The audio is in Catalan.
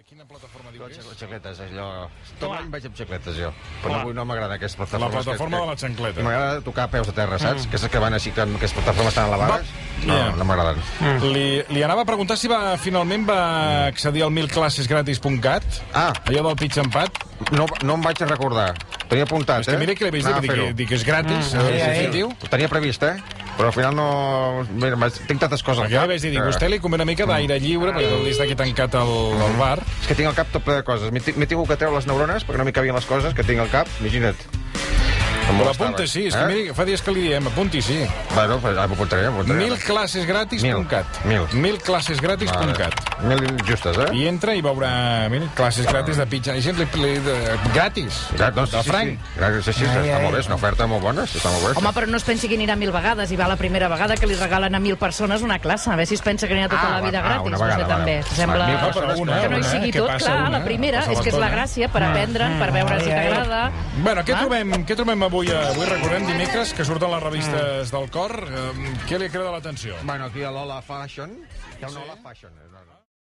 Quina plataforma diu que és? Xacletes, allò... Tot l'any vaig amb xacletes, jo. Però avui no m'agrada aquesta plataforma. La plataforma de la xancleta. M'agrada tocar a peus de terra, saps? Aquestes que van així, que aquestes plataformes estan elevades. No m'agraden. Li anava a preguntar si finalment va accedir al 1000clasesgratis.cat. Allò del pitch empat. No em vaig a recordar. Tenia apuntat, És que mira que li vaig dir que és gratis. Ho tenia previst, però al final no... Mira, tinc tantes coses al cap. Perquè li vaig dir, vostè li convé una mica d'aire lliure, perquè el disc d'aquí tancat al bar. És que tinc el cap tot ple de coses. M'he tingut que treure les neurones perquè no m'hi cabien les coses que tinc al cap. Imagina't. Però apunta, sí. És que mira, fa dies que li diem, apunti, sí. Bueno, m'apuntaré. 1000clasesgratis.cat. 1000clasesgratis.cat. 1000 justes, I entra i veurà, mira, classes gratis de pitja. Gratis. De franc. Sí, està molt bé, és una oferta molt bona. Home, però no es pensi que anirà 1000 vegades i va la primera vegada que li regalen a 1000 persones una classe. A veure si es pensa que anirà tota la vida gratis. Vostè també. Sembla que no hi sigui tot. Clar, la primera és que és la gràcia per aprendre'n, per veure si t'agrada. Bueno, què trobem avui? Avui recordem dimecres que surten les revistes del cor. Què li crida l'atenció? Bueno, aquí a l'Ola Fashion. Hi ha una Ola Fashion.